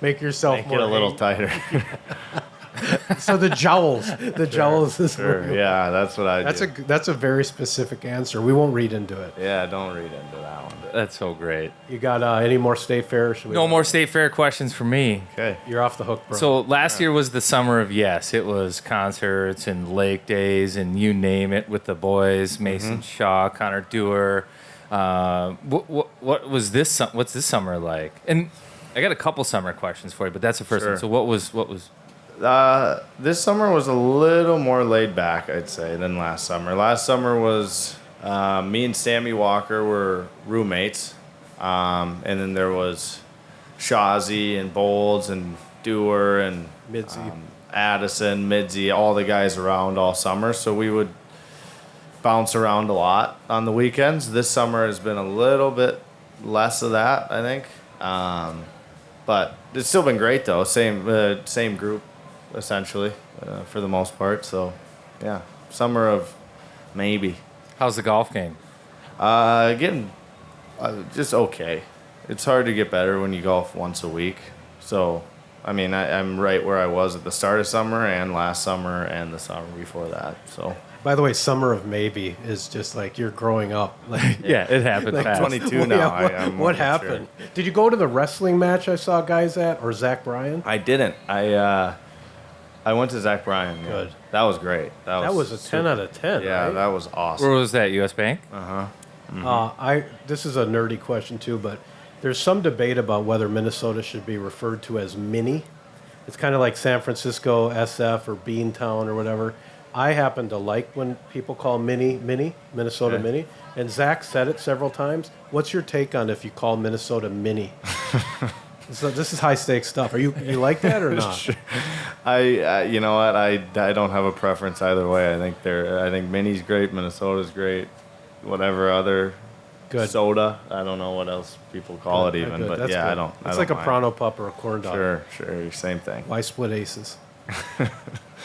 make yourself Make more it a little hang- tighter. So the jowls, jowls is Sure. Yeah, that's what I do. That's a very specific answer. We won't read into it. Yeah, don't read into that one. That's so great. You got any more state fair? No more state fair questions for me. Okay. You're off the hook, bro. So last year was the summer of yes. It was concerts and lake days and you name it with the boys, Mason Shaw, Connor Dewar. What was this? What's this summer like? And I got a couple summer questions for you, but that's the first one. So what was? This summer was a little more laid back, I'd say, than last summer. Last summer was me and Sammy Walker were roommates, and then there was Shazi and Bolds and Dewar and Midzy. Addison, Midzy, all the guys around all summer. So we would bounce around a lot on the weekends. This summer has been a little bit less of that, I think. But it's still been great though. Same group, essentially, for the most part. So, yeah, summer of maybe. How's the golf game? Getting just okay. It's hard to get better when you golf once a week. So, I mean, I'm right where I was at the start of summer and last summer and the summer before that. So. By the way, summer of maybe is just like you're growing up. Like, Yeah, it happened like fast. 22 now. Yeah, what happened? Did you go to the wrestling match I saw guys at, or Zach Bryan? I didn't. I went to Zach Bryan. Yeah. Good. That was great. That was a 10 out of 10. Yeah, right? that was awesome. Where was that? U.S. Bank? This is a nerdy question too, but there's some debate about whether Minnesota should be referred to as mini. It's kind of like San Francisco SF or Beantown or whatever. I happen to like when people call Minnesota Okay. mini, and Zach said it several times. What's your take on if you call Minnesota mini? So this is high stakes stuff. You like that or not? I you know what? I don't have a preference either way. I think Mini's great, Minnesota's great, whatever other Good. soda. I don't know what else people call it even, Good. but That's yeah, good. I don't. It's I like don't a mind. Prano Pup or a corn dog. Sure, same thing. Why split aces?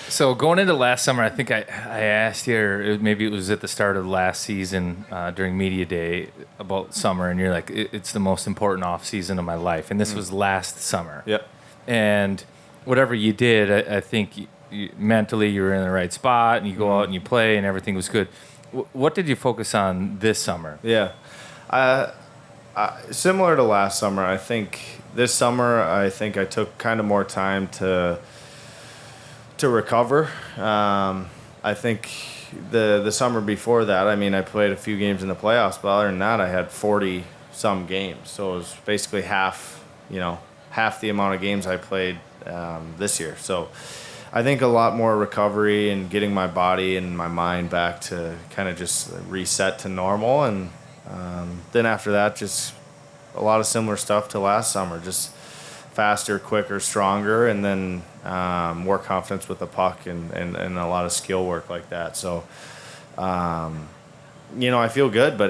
So going into last summer, I think I asked you, or maybe it was at the start of last season during media day about summer, and you're like, it's the most important off season of my life, and this was last summer. Yep. And whatever you did, I think mentally you were in the right spot, and you go out and you play, and everything was good. What did you focus on this summer? Yeah. Similar to last summer, I think this summer I took kind of more time to recover. I think the summer before that, I mean, I played a few games in the playoffs, but other than that, I had 40 some games. So it was basically half the amount of games I played this year. So I think a lot more recovery and getting my body and my mind back to kind of just reset to normal. And then after that, just a lot of similar stuff to last summer, just faster, quicker, stronger, and then more confidence with the puck and a lot of skill work like that. So, I feel good, but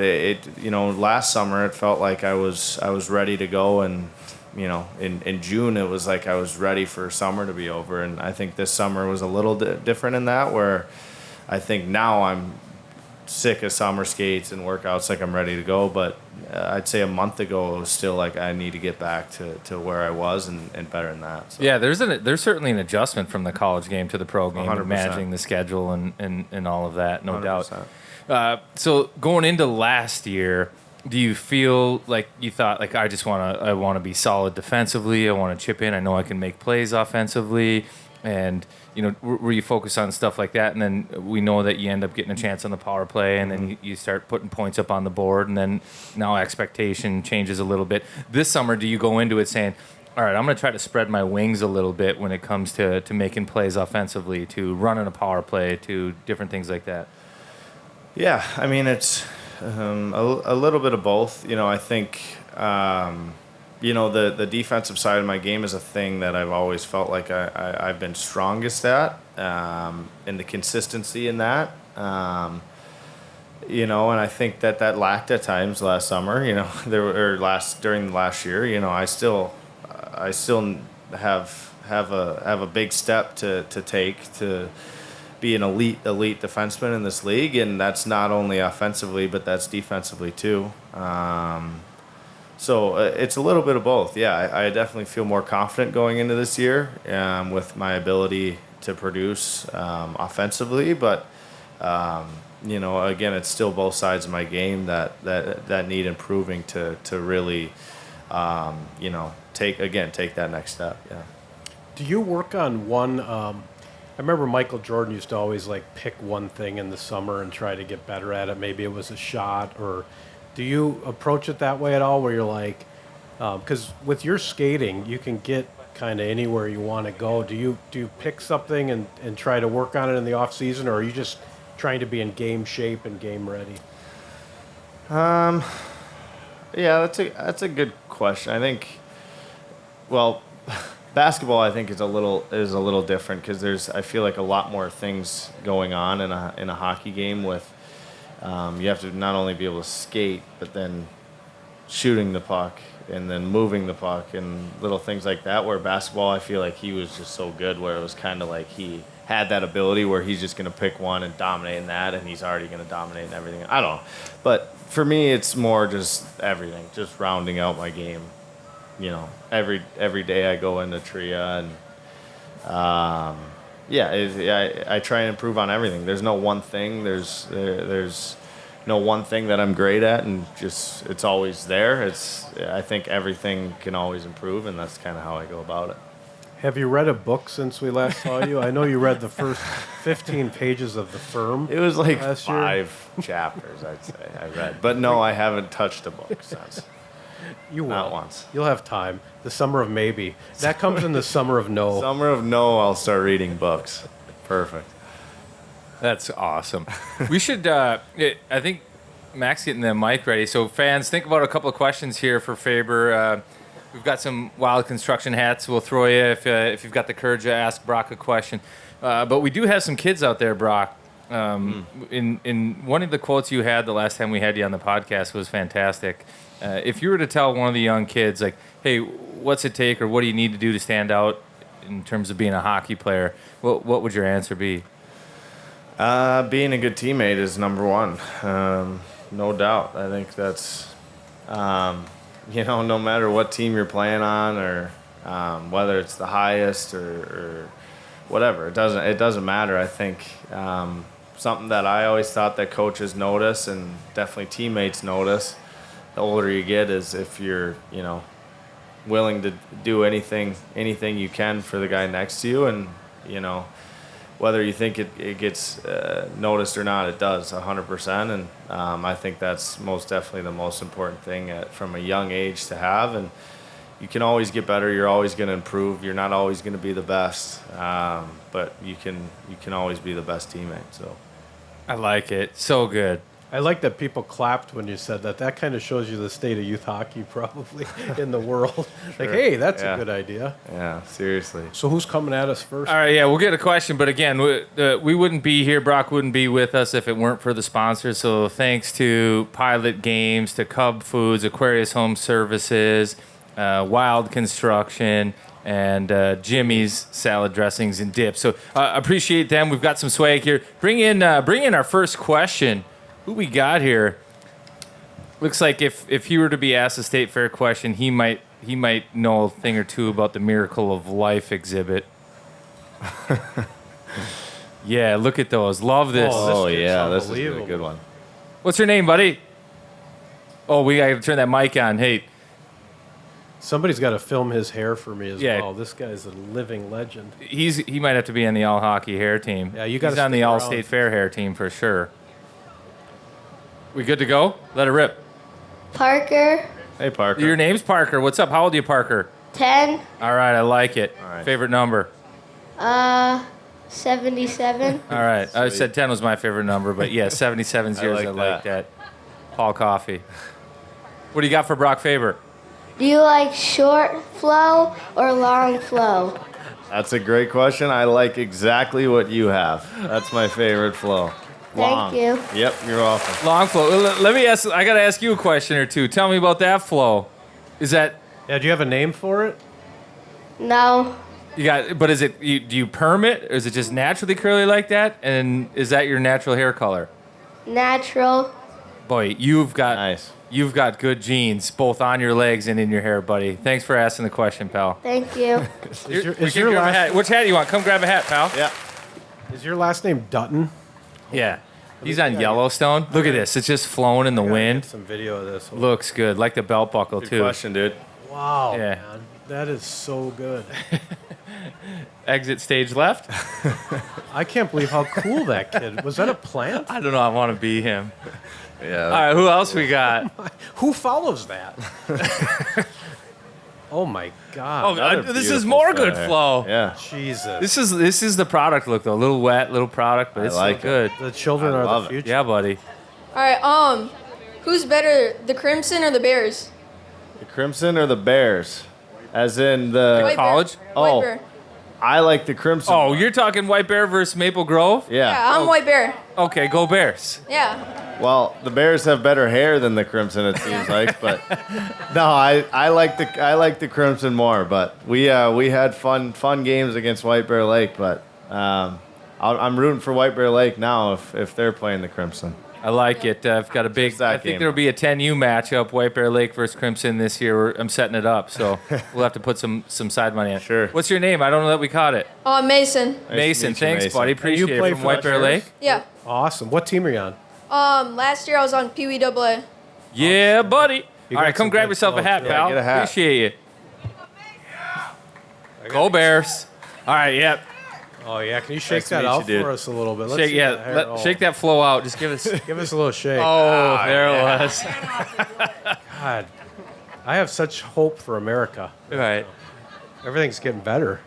last summer it felt like I was ready to go, and in June it was like I was ready for summer to be over, and I think this summer was a little different in that, where I think now I'm sick of summer skates and workouts, like I'm ready to go, but I'd say a month ago it was still like I need to get back to where I was and better than that. So. Yeah, there's certainly an adjustment from the college game to the pro game, 100%. managing the schedule and all of that, no 100%. doubt. So going into last year, do you feel like you thought, like, I want to be solid defensively, I want to chip in, I know I can make plays offensively, and were you focused on stuff like that, and then we know that you end up getting a chance on the power play, and then you start putting points up on the board, and then now expectation changes a little bit. This summer, do you go into it saying, all right, I'm going to try to spread my wings a little bit when it comes to making plays offensively, to running a power play, to different things like that? Yeah, I mean, it's a little bit of both. I think the defensive side of my game is a thing that I've always felt like I've been strongest at, and the consistency in that. And I think that lacked at times last summer. During last year. I still have a big step to take to be an elite defenseman in this league, and that's not only offensively, but that's defensively too. So it's a little bit of both. Yeah, I definitely feel more confident going into this year with my ability to produce offensively, but again, it's still both sides of my game that need improving to really, take that next step. Yeah. Do you work on one? I remember Michael Jordan used to always like pick one thing in the summer and try to get better at it. Maybe it was a shot, or do you approach it that way at all? Where you're like, because with your skating, you can get kind of anywhere you want to go. Do you pick something and try to work on it in the off season, or are you just trying to be in game shape and game ready? Yeah, that's a good question. I think, well, basketball I think is a little different because I feel like a lot more things going on in a hockey game with you have to not only be able to skate but then shooting the puck and then moving the puck and little things like that. Where basketball, I feel like he was just so good where it was kind of like he had that ability where he's just going to pick one and dominate in that, and he's already going to dominate in everything. I don't know. But for me, it's more just everything, just rounding out my game. Every day I go into Tria and I try and improve on everything. There's no one thing. There's no one thing that I'm great at, and just it's always there. I think everything can always improve, and that's kind of how I go about it. Have you read a book since we last saw you? I know you read the first 15 pages of The Firm. It was like 5 chapters, I'd say, I read. But no, I haven't touched a book since. You will. Not once. You'll have time. The summer of maybe. That comes in the summer of no. Summer of no, I'll start reading books. Perfect. That's awesome. We should, I think Mac's getting the mic ready. So fans, think about a couple of questions here for Faber. We've got some wild construction hats we'll throw you if you've got the courage to ask Brock a question. But we do have some kids out there, Brock. In one of the quotes you had the last time we had you on the podcast was fantastic. If you were to tell one of the young kids, like, hey, what's it take or what do you need to do to stand out in terms of being a hockey player, what would your answer be? Being a good teammate is number one, no doubt. I think that's, no matter what team you're playing on or whether it's the highest or whatever, it doesn't matter. I think something that I always thought that coaches notice and definitely teammates notice the older you get is if you're, willing to do anything you can for the guy next to you, and whether you think it gets noticed or not, it does 100%. And I think that's most definitely the most important thing from a young age to have. And you can always get better. You're always going to improve. You're not always going to be the best, but you can always be the best teammate. So, I like it. So good. I like that people clapped when you said that. That kind of shows you the state of youth hockey probably in the world. Like, hey, that's a good idea. Yeah, seriously. So who's coming at us first? All right, yeah, we'll get a question. But again, we wouldn't be here. Brock wouldn't be with us if it weren't for the sponsors. So thanks to Pilot Games, to Cub Foods, Aquarius Home Services, Wild Construction, and Jimmy's Salad Dressings and Dips. So appreciate them. We've got some swag here. Bring in our first question. Who we got here? Looks like if he were to be asked a state fair question, he might know a thing or two about the Miracle of Life exhibit. Yeah, look at those. Love this. Oh yeah, this is a good one. What's your name, buddy? Oh, we got to turn that mic on. Hey. Somebody's got to film his hair for me as well. This guy's a living legend. He might have to be on the all hockey hair team. Yeah, you got. He's on the all state fair hair team for sure. We good to go? Let it rip. Parker. Hey, Parker. Your name's Parker. What's up? How old are you, Parker? 10. All right, I like it. All right. Favorite number? 77. All right. I said 10 was my favorite number, but yeah, 77's yours. I like that. Paul Coffey. What do you got for Brock Faber? Do you like short flow or long flow? That's a great question. I like exactly what you have. That's my favorite flow. Long. Thank you. Yep, you're welcome. Long flow. Let me ask. I got to ask you a question or two. Tell me about that flow. Is that? Yeah. Do you have a name for it? No. You got. But is it? Do you perm it, or is it just naturally curly like that? And is that your natural hair color? Natural. Boy, you've got. Nice. You've got good genes, both on your legs and in your hair, buddy. Thanks for asking the question, pal. Thank you. Is your last hat? Which hat do you want? Come grab a hat, pal. Yeah. Is your last name Dutton? Yeah. He's on Yellowstone. Look at this. It's just flowing in the Get wind. some video of this. Looks good. Like the belt buckle, Good too. question, dude. Wow, Yeah. man. That is so good. Exit stage left. I can't believe how cool that kid was. That a plant? I don't know. I want to be him. Yeah. All right. Who else we got? Who follows that? Oh my God. Another This is beautiful more good hair. flow. Yeah. Jesus. This is the product look, though. A little wet, little product, but I it's like so good. The children I are love the it. future. Yeah, buddy. All right. Who's better, the Crimson or the Bears? The Crimson or the Bears? As in the... White college? Bear. Oh. White Bear. I like the Crimson. Oh, you're talking White Bear versus Maple Grove? Yeah. Yeah, I'm White Bear. Okay, go Bears. Yeah. Well, the Bears have better hair than the Crimson, it seems like. But no, I like the Crimson more. But we had fun games against White Bear Lake. But I'm rooting for White Bear Lake now if they're playing the Crimson. I like it. I've got a big. Just that I think game. there'll be a 10U matchup, White Bear Lake versus Crimson this year. I'm setting it up, so we'll have to put some side money in. Sure. What's your name? I don't know that we caught it. Mason. Nice to Mason. meet you, Thanks, Mason. buddy. Appreciate play it. From for White the Bear Lake. Bears? Yeah. Awesome. What team are you on? Last year I was on Pee Wee AA. Yeah, buddy. You All right, got come some grab good yourself a folks. hat, Yeah, pal. get a hat. Appreciate you. Go Bears. All right, yep. Oh yeah. Can you shake Nice to that meet out you, dude. for us a little bit? Let's Shake, see that hair. Oh. shake that flow out. Just give us. Give us a little shake. Oh, there it was. God, I have such hope for America. All right. Everything's getting better.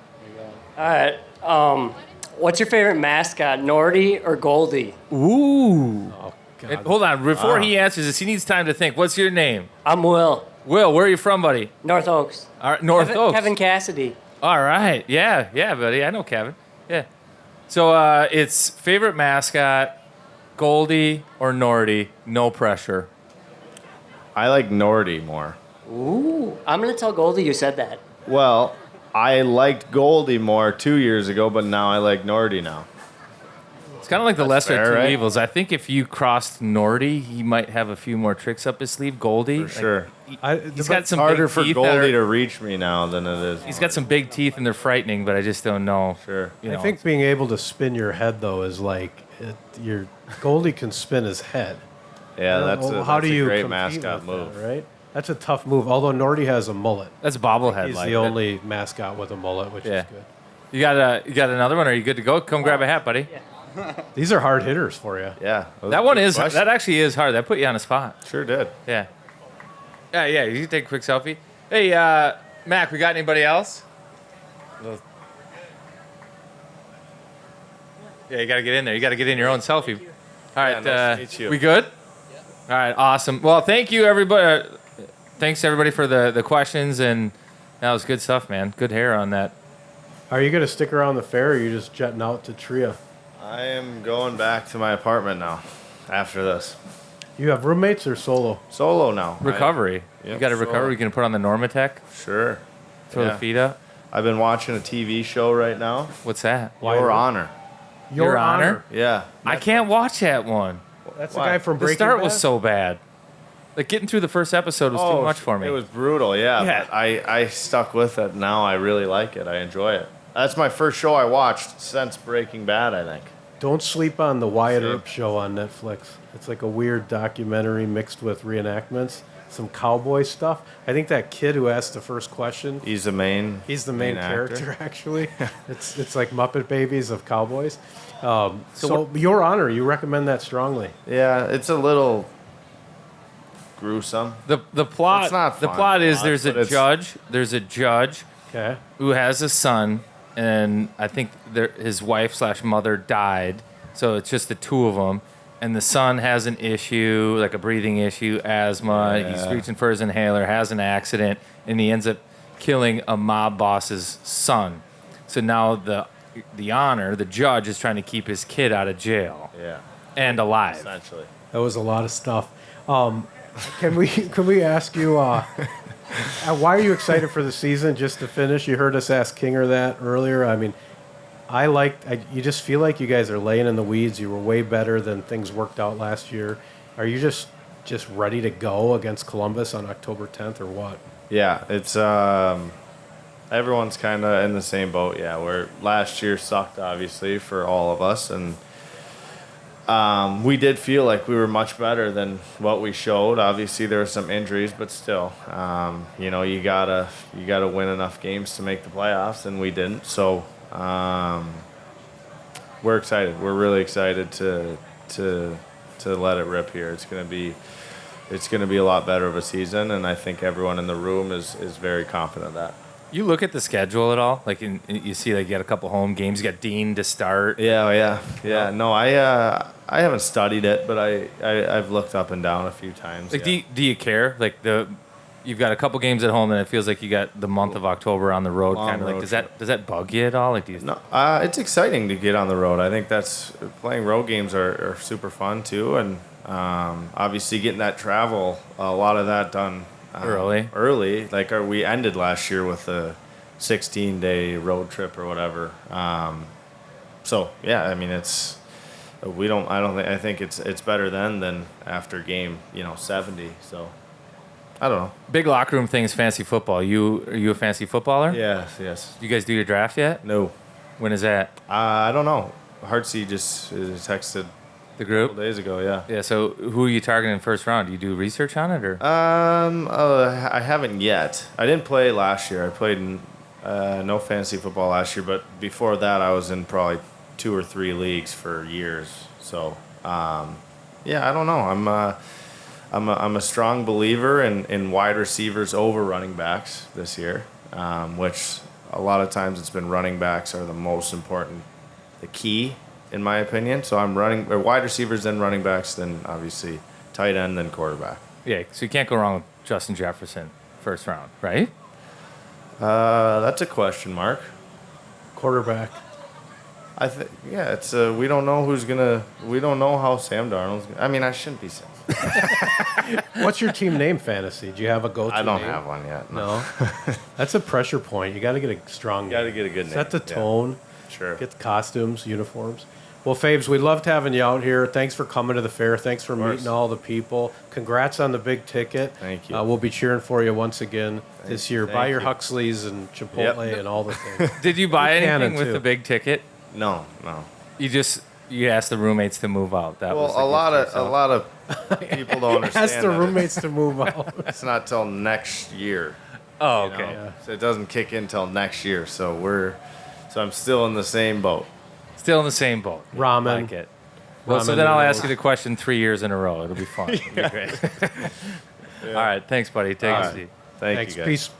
All right. What's your favorite mascot, Nordy or Goldie? Ooh. Oh God. And hold on. Before he answers this, he needs time to think. What's your name? I'm Will. Will, where are you from, buddy? North Oaks. All right, North Oaks. Kevin Cassidy. All right. Yeah, buddy. I know Kevin. Yeah. So it's favorite mascot, Goldie or Nordy. No pressure. I like Nordy more. Ooh. I'm going to tell Goldie you said that. Well, I liked Goldie more 2 years ago, but now I like Nordy now. It's kind of like the lesser fair, of two right? evils. I think if you crossed Nordy, he might have a few more tricks up his sleeve. Goldie, For sure. he's got some Harder big for teeth Goldie that to are, reach me now than it is. He's got some big teeth and they're frightening, but I just don't know. Sure. You I know. think being able to spin your head though is like your Goldie can spin his head. Yeah, that's a, How that's do a you great compete mascot with move. that, right? That's a tough move. Although Nordy has a mullet, That's bobblehead. he's like the that. only mascot with a mullet, which Yeah. is good. You got another one? Or are you good to go? Come grab a hat, buddy. These are hard hitters for you. Yeah. That one Good is question. that actually is hard. That put you on a spot. Sure did. Yeah. Yeah. You can take a quick selfie. Hey, Mac, we got anybody else? Yeah, you got to get in there. You got to get in your own selfie. All right. nice to meet you. We good? All right. Awesome. Well, thank you, everybody. Thanks, everybody, for the questions. And that was good stuff, man. Good hair on that. Are you going to stick around the fair or are you just jetting out to Tria? I am going back to my apartment now after this. You have roommates or solo? Solo now. Recovery. You Yep, got a solo. recovery. You can put on the Normatec, Sure. throw Yeah. the feet up. I've been watching a TV show right now. What's that? Your Honor. Your Honor? Yeah. I can't watch that one. That's Why? the guy from The Breaking start Bad? was so bad. Like getting through the first episode was too much for me. It was brutal, yeah. Yeah. But I stuck with it. Now I really like it. I enjoy it. That's my first show I watched since Breaking Bad, I think. Don't sleep on the Wyatt Same. Earp show on Netflix. It's like a weird documentary mixed with reenactments, some cowboy stuff. I think that kid who asked the first question, He's the main. he's the main actor. character actually. It's like Muppet Babies of cowboys. So Your Honor, you recommend that strongly. Yeah, it's a little gruesome. the plot. It's not the fun plot is plot, there's a but it's- judge. There's a judge Okay. who has a son, and I think his wife / mother died. So it's just the two of them, and the son has an issue, like a breathing issue, asthma. He's Yeah. reaching for his inhaler, has an accident, and he ends up killing a mob boss's son. So now the honor, the judge, is trying to keep his kid out of jail Yeah, and alive. essentially. That was a lot of stuff. Can we ask you why are you excited for the season? Just to finish, you heard us ask Kinger that earlier. I mean, you just feel like you guys are laying in the weeds. You were way better than things worked out last year. Are you just ready to go against Columbus on October 10th or what? Yeah, it's everyone's kind of in the same boat. Yeah, where last year sucked obviously for all of us, and we did feel like we were much better than what we showed. Obviously, there were some injuries, but still, you gotta win enough games to make the playoffs, and we didn't. So we're excited. We're really excited to let it rip here. It's gonna be a lot better of a season, and I think everyone in the room is very confident of that. You look at the schedule at all? Like, you see, like, you got a couple home games. You got Dean to start. Yeah. No, I haven't studied it, but I've looked up and down a few times. Like, yeah. do you care? Like, you've got a couple games at home, and it feels like you got the month of October on the road. Kind of like, does that bug you at all? Like, do you? No, it's exciting to get on the road. I think playing road games are super fun too, and obviously getting that travel, a lot of that done. Early, like we ended last year with a 16-day road trip or whatever. So yeah, I mean I think it's better then than after game 70. So I don't know. Big locker room thing is fantasy football. Are you a fantasy footballer? Yes. You guys do your draft yet? No. When is that? I don't know. Hartsey just texted the group a couple days ago. Yeah. Yeah. So who are you targeting in first round? Do you do research on it or? I haven't yet. I didn't play last year. I played in no fantasy football last year, but before that, I was in probably 2 or 3 leagues for years. So, yeah, I don't know. I'm a strong believer in wide receivers over running backs this year, which a lot of times it's been running backs are the most important, the key, in my opinion. So I'm wide receivers, then running backs, then obviously tight end, then quarterback. Yeah, so you can't go wrong with Justin Jefferson first round, right? That's a question mark. Quarterback. I think, yeah, it's we don't know we don't know how Sam Darnold's. I mean, I shouldn't be saying. What's your team name, fantasy? Do you have a go-to I don't name? have one yet. No. That's a pressure point. You got to get a strong name. Got to get a good name. Set the tone. Yeah. Sure. Get the costumes, uniforms. Well, Fabes, we loved having you out here. Thanks for coming to the fair. Thanks for meeting all the people. Congrats on the big ticket. Thank you. We'll be cheering for you once again this year. Buy your Huxleys and Chipotle and all the things. Did you buy anything with too. the big ticket? No. You asked the roommates to move out. That was Well, a lot of people don't understand. Ask the that roommates to move out. It's not till next year. Oh, you okay. know? Yeah. So it doesn't kick in till next year. So I'm still in the same boat. Still in the same boat. Ramen. Like it. Well, so Ramen then I'll noodles. ask you the question 3 years in a row. It'll be fun. It'll be great. All right. Thanks, buddy. Take it easy. Thanks, you guys. Peace.